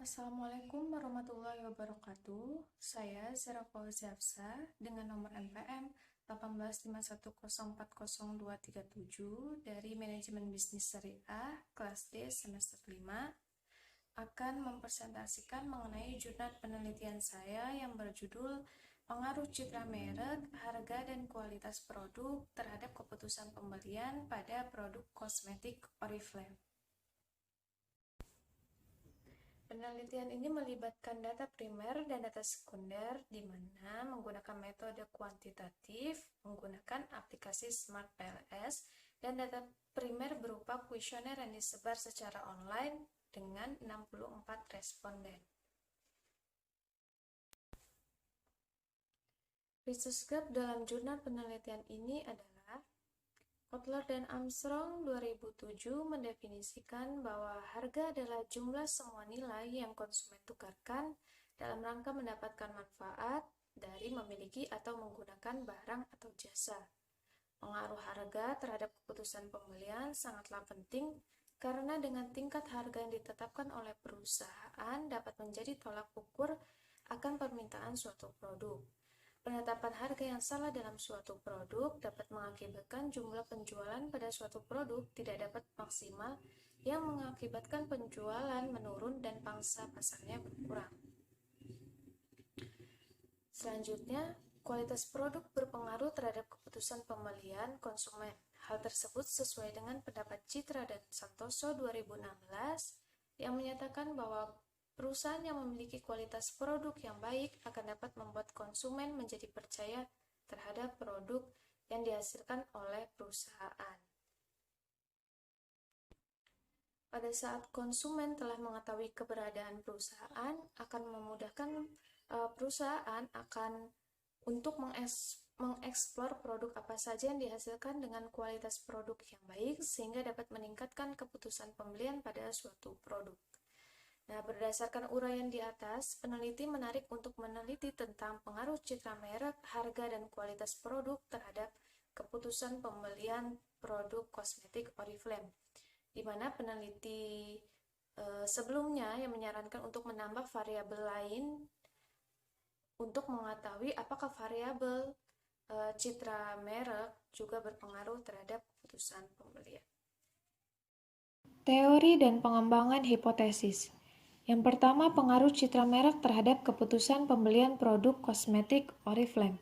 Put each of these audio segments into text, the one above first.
Assalamualaikum warahmatullahi wabarakatuh. Saya Zara Fauzi Hafsa dengan nomor NPM 18510400237 dari Manajemen Bisnis Syariah kelas D semester 5 akan mempresentasikan mengenai jurnal penelitian saya yang berjudul Pengaruh Citra Merek, Harga dan Kualitas Produk terhadap Keputusan Pembelian pada Produk Kosmetik Oriflame. Penelitian ini melibatkan data primer dan data sekunder, di mana menggunakan metode kuantitatif, menggunakan aplikasi Smart PLS, dan data primer berupa kuesioner yang disebar secara online dengan 64 responden. Research gap dalam jurnal penelitian ini adalah Kotler dan Armstrong 2007 mendefinisikan bahwa harga adalah jumlah semua nilai yang konsumen tukarkan dalam rangka mendapatkan manfaat dari memiliki atau menggunakan barang atau jasa. Pengaruh harga terhadap keputusan pembelian sangatlah penting karena dengan tingkat harga yang ditetapkan oleh perusahaan dapat menjadi tolak ukur akan permintaan suatu produk. Penetapan harga yang salah dalam suatu produk dapat mengakibatkan jumlah penjualan pada suatu produk tidak dapat maksimal, yang mengakibatkan penjualan menurun dan pangsa pasarnya berkurang. Selanjutnya, kualitas produk berpengaruh terhadap keputusan pembelian konsumen. Hal tersebut sesuai dengan pendapat Citra dan Santoso 2016 yang menyatakan bahwa perusahaan yang memiliki kualitas produk yang baik akan dapat membuat konsumen menjadi percaya terhadap produk yang dihasilkan oleh perusahaan. Pada saat konsumen telah mengetahui keberadaan perusahaan, akan memudahkan perusahaan untuk mengeksplor produk apa saja yang dihasilkan dengan kualitas produk yang baik sehingga dapat meningkatkan keputusan pembelian pada suatu produk. Nah, berdasarkan uraian di atas, peneliti menarik untuk meneliti tentang pengaruh citra merek, harga, dan kualitas produk terhadap keputusan pembelian produk kosmetik Oriflame, di mana peneliti sebelumnya yang menyarankan untuk menambah variabel lain untuk mengetahui apakah variabel citra merek juga berpengaruh terhadap keputusan pembelian. Teori dan pengembangan hipotesis. Yang pertama, pengaruh citra merek terhadap keputusan pembelian produk kosmetik Oriflame.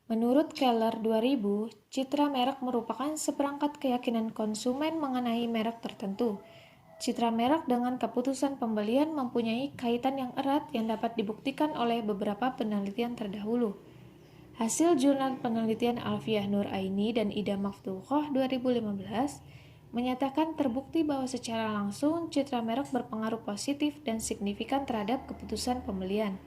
Menurut Keller 2000, citra merek merupakan seperangkat keyakinan konsumen mengenai merek tertentu. Citra merek dengan keputusan pembelian mempunyai kaitan yang erat yang dapat dibuktikan oleh beberapa penelitian terdahulu. Hasil jurnal penelitian Alfiah Nur Aini dan Ida Maftuhoh 2015 menyatakan terbukti bahwa secara langsung citra merek berpengaruh positif dan signifikan terhadap keputusan pembelian.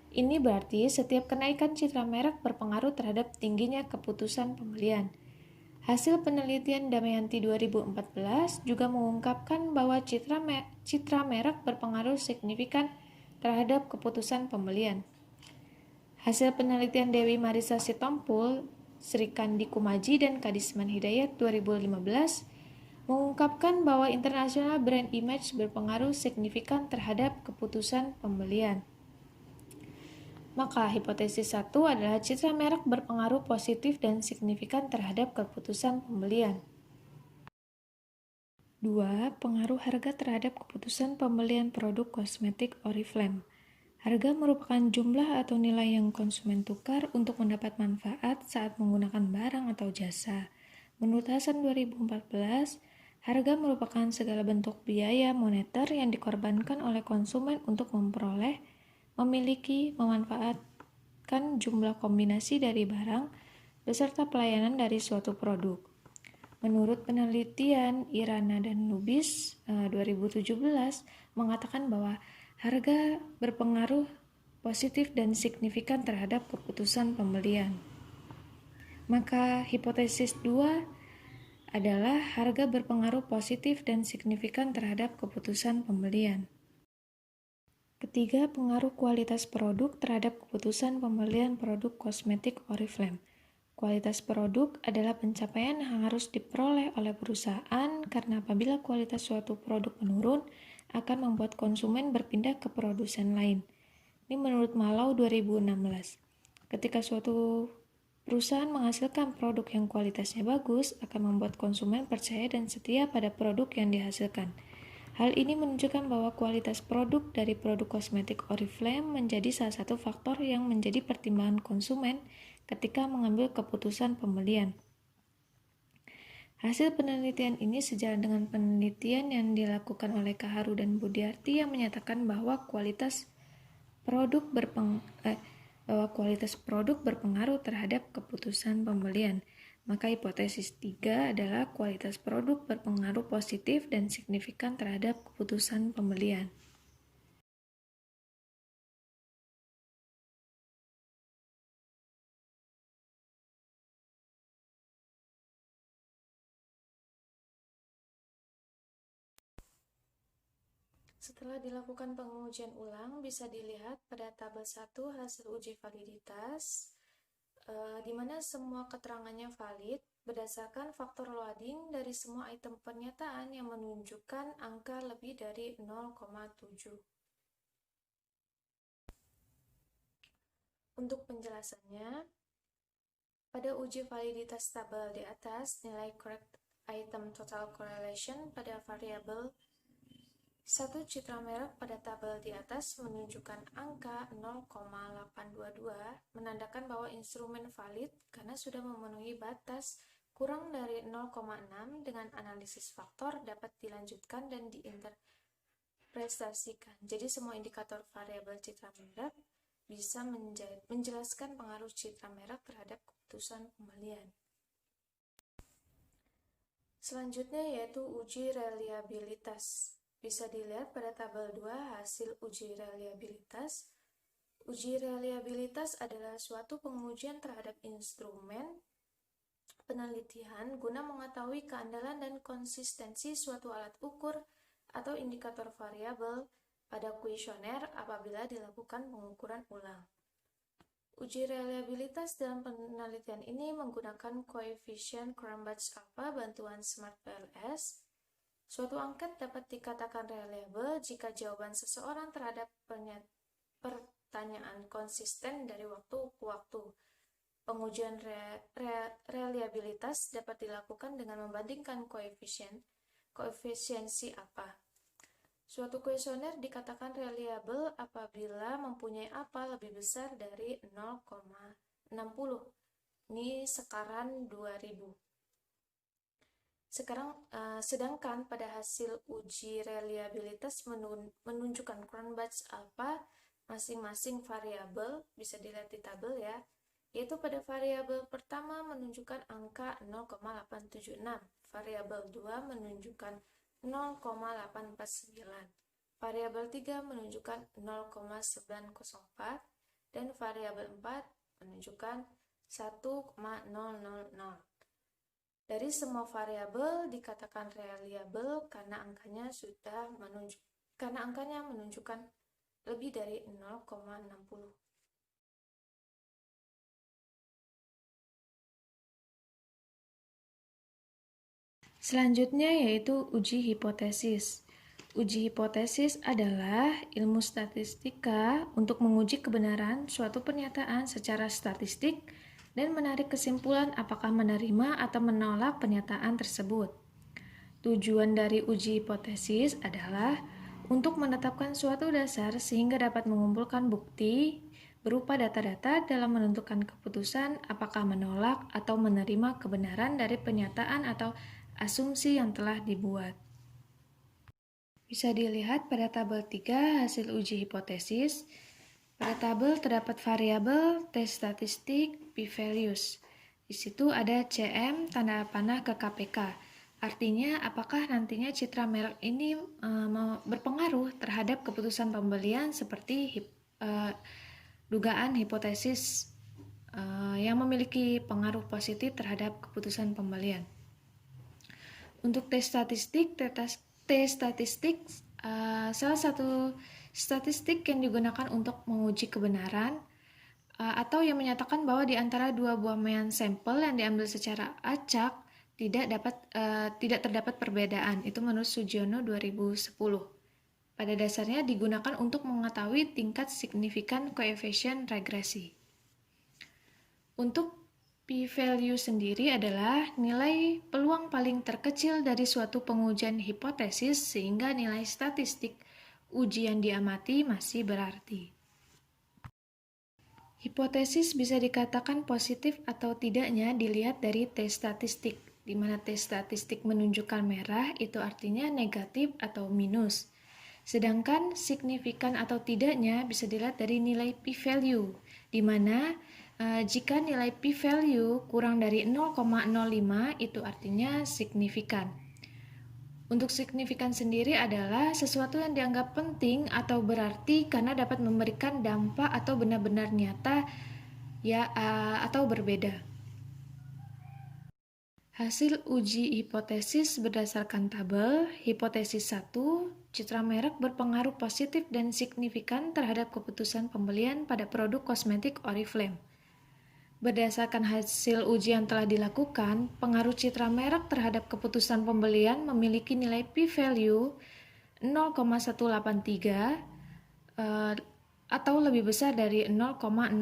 Ini berarti setiap kenaikan citra merek berpengaruh terhadap tingginya keputusan pembelian. Hasil penelitian Damayanti 2014 juga mengungkapkan bahwa citra merek berpengaruh signifikan terhadap keputusan pembelian. Hasil penelitian Dewi Marisa Sitompul, Sri Kandi Kumaji, dan Kadisman Hidayat 2015 mengungkapkan bahwa international brand image berpengaruh signifikan terhadap keputusan pembelian. Maka hipotesis 1 adalah citra merek berpengaruh positif dan signifikan terhadap keputusan pembelian. 2. Pengaruh harga terhadap keputusan pembelian produk kosmetik Oriflame. Harga merupakan jumlah atau nilai yang konsumen tukar untuk mendapat manfaat saat menggunakan barang atau jasa. Menurut Hasan 2014, harga merupakan segala bentuk biaya moneter yang dikorbankan oleh konsumen untuk memperoleh, memiliki, memanfaatkan jumlah kombinasi dari barang beserta pelayanan dari suatu produk. Menurut penelitian Irana dan Lubis 2017 mengatakan bahwa harga berpengaruh positif dan signifikan terhadap keputusan pembelian. Maka hipotesis 2 adalah harga berpengaruh positif dan signifikan terhadap keputusan pembelian. Ketiga, pengaruh kualitas produk terhadap keputusan pembelian produk kosmetik Oriflame. Kualitas produk adalah pencapaian yang harus diperoleh oleh perusahaan karena apabila kualitas suatu produk menurun, akan membuat konsumen berpindah ke produsen lain. Ini menurut Malau 2016. Ketika suatu perusahaan menghasilkan produk yang kualitasnya bagus, akan membuat konsumen percaya dan setia pada produk yang dihasilkan. Hal ini menunjukkan bahwa kualitas produk dari produk kosmetik Oriflame menjadi salah satu faktor yang menjadi pertimbangan konsumen ketika mengambil keputusan pembelian. Hasil penelitian ini sejalan dengan penelitian yang dilakukan oleh Kaharu dan Budiarti yang menyatakan bahwa kualitas produk berpengaruh terhadap keputusan pembelian. Maka hipotesis 3 adalah kualitas produk berpengaruh positif dan signifikan terhadap keputusan pembelian. Setelah dilakukan pengujian ulang, bisa dilihat pada tabel 1 hasil uji validitas, di mana semua keterangannya valid berdasarkan faktor loading dari semua item pernyataan yang menunjukkan angka lebih dari 0,7. Untuk penjelasannya, pada uji validitas tabel di atas, nilai correct item total correlation pada variabel satu citra merek pada tabel di atas menunjukkan angka 0,822, menandakan bahwa instrumen valid karena sudah memenuhi batas kurang dari 0,6 dengan analisis faktor dapat dilanjutkan dan diinterpretasikan. Jadi semua indikator variabel citra merek bisa menjelaskan pengaruh citra merek terhadap keputusan pembelian. Selanjutnya yaitu uji reliabilitas. Bisa dilihat pada tabel 2 hasil uji reliabilitas. Uji reliabilitas adalah suatu pengujian terhadap instrumen penelitian guna mengetahui keandalan dan konsistensi suatu alat ukur atau indikator variabel pada kuesioner apabila dilakukan pengukuran ulang. Uji reliabilitas dalam penelitian ini menggunakan koefisien Cronbach-Alpha bantuan SmartPLS. Suatu angket dapat dikatakan reliable jika jawaban seseorang terhadap pertanyaan konsisten dari waktu ke waktu. Pengujian reliabilitas dapat dilakukan dengan membandingkan koefisiensi apa. Suatu kuesioner dikatakan reliable apabila mempunyai apa lebih besar dari 0,60. Ini sekarang 2000. Sedangkan pada hasil uji reliabilitas menunjukkan Cronbach-Alpha masing-masing variabel, bisa dilihat di tabel ya, yaitu pada variabel pertama menunjukkan angka 0,876, variabel 2 menunjukkan 0,849, variabel 3 menunjukkan 0,904, dan variabel 4 menunjukkan 1,000. Dari semua variabel dikatakan reliable karena angkanya menunjukkan lebih dari 0,60. Selanjutnya yaitu uji hipotesis. Uji hipotesis adalah ilmu statistika untuk menguji kebenaran suatu pernyataan secara statistik dan menarik kesimpulan apakah menerima atau menolak pernyataan tersebut. Tujuan dari uji hipotesis adalah untuk menetapkan suatu dasar sehingga dapat mengumpulkan bukti berupa data-data dalam menentukan keputusan apakah menolak atau menerima kebenaran dari pernyataan atau asumsi yang telah dibuat. Bisa dilihat pada tabel 3 hasil uji hipotesis. Pada tabel terdapat variabel T statistik p-values. Di situ ada CM tanda panah ke KPK. Artinya apakah nantinya citra merek ini berpengaruh terhadap keputusan pembelian seperti dugaan hipotesis yang memiliki pengaruh positif terhadap keputusan pembelian. Untuk T statistik salah satu statistik yang digunakan untuk menguji kebenaran atau yang menyatakan bahwa di antara dua buah mean sampel yang diambil secara acak tidak terdapat perbedaan. Itu menurut Sugiono 2010. pada dasarnya digunakan untuk mengetahui tingkat signifikan koefisien regresi. Untuk p-value sendiri adalah nilai peluang paling terkecil dari suatu pengujian hipotesis sehingga nilai statistik uji yang diamati masih berarti. Hipotesis bisa dikatakan positif atau tidaknya dilihat dari T statistik, di mana T statistik menunjukkan merah itu artinya negatif atau minus. Sedangkan signifikan atau tidaknya bisa dilihat dari nilai p-value, di mana jika nilai p-value kurang dari 0,05 itu artinya signifikan. Untuk signifikan sendiri adalah sesuatu yang dianggap penting atau berarti karena dapat memberikan dampak atau benar-benar nyata atau berbeda. Hasil uji hipotesis berdasarkan tabel, hipotesis 1, citra merek berpengaruh positif dan signifikan terhadap keputusan pembelian pada produk kosmetik Oriflame. Berdasarkan hasil uji yang telah dilakukan, pengaruh citra merek terhadap keputusan pembelian memiliki nilai p-value 0,183 atau lebih besar dari 0,05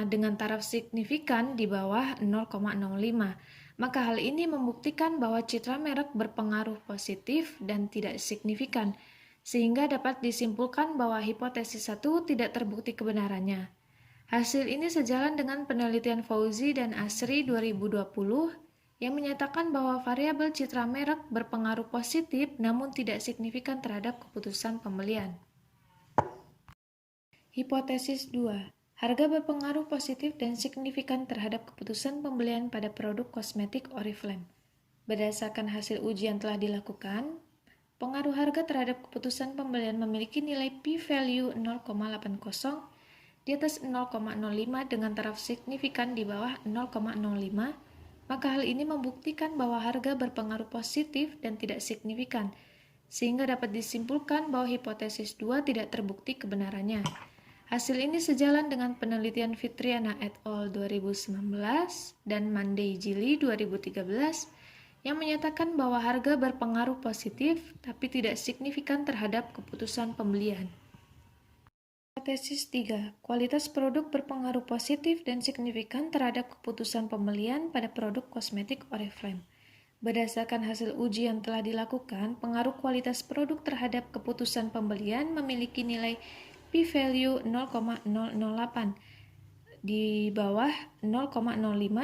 dengan taraf signifikan di bawah 0,05. Maka hal ini membuktikan bahwa citra merek berpengaruh positif dan tidak signifikan, sehingga dapat disimpulkan bahwa hipotesis 1 tidak terbukti kebenarannya. Hasil ini sejalan dengan penelitian Fauzi dan Asri 2020 yang menyatakan bahwa variabel citra merek berpengaruh positif namun tidak signifikan terhadap keputusan pembelian. Hipotesis 2. Harga berpengaruh positif dan signifikan terhadap keputusan pembelian pada produk kosmetik Oriflame. Berdasarkan hasil uji yang telah dilakukan, pengaruh harga terhadap keputusan pembelian memiliki nilai p-value 0,80 di atas 0,05 dengan taraf signifikan di bawah 0,05, maka hal ini membuktikan bahwa harga berpengaruh positif dan tidak signifikan, sehingga dapat disimpulkan bahwa hipotesis 2 tidak terbukti kebenarannya. Hasil ini sejalan dengan penelitian Fitriana et al. 2019 dan Mandey Jili 2013 yang menyatakan bahwa harga berpengaruh positif tapi tidak signifikan terhadap keputusan pembelian. Hipotesis 3. Kualitas produk berpengaruh positif dan signifikan terhadap keputusan pembelian pada produk kosmetik Oriflame. Berdasarkan hasil uji yang telah dilakukan, pengaruh kualitas produk terhadap keputusan pembelian memiliki nilai p-value 0,008 di bawah 0,05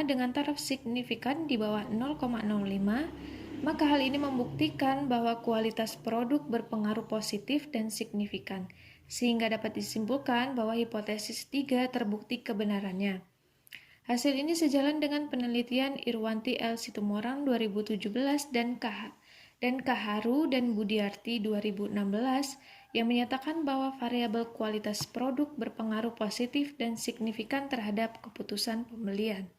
dengan taraf signifikan di bawah 0,05, maka hal ini membuktikan bahwa kualitas produk berpengaruh positif dan signifikan, sehingga dapat disimpulkan bahwa hipotesis 3 terbukti kebenarannya. Hasil ini sejalan dengan penelitian Irwanti L. Situmorang 2017 dan Kaharu dan Budiarti 2016 yang menyatakan bahwa variabel kualitas produk berpengaruh positif dan signifikan terhadap keputusan pembelian.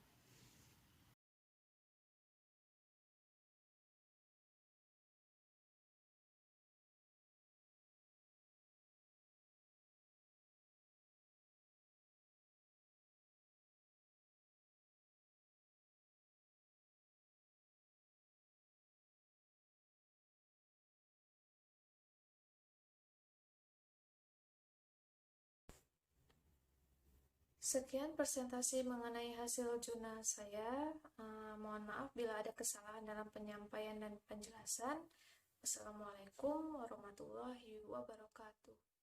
Sekian presentasi mengenai hasil jurnal saya. Mohon maaf bila ada kesalahan dalam penyampaian dan penjelasan. Wassalamualaikum warahmatullahi wabarakatuh.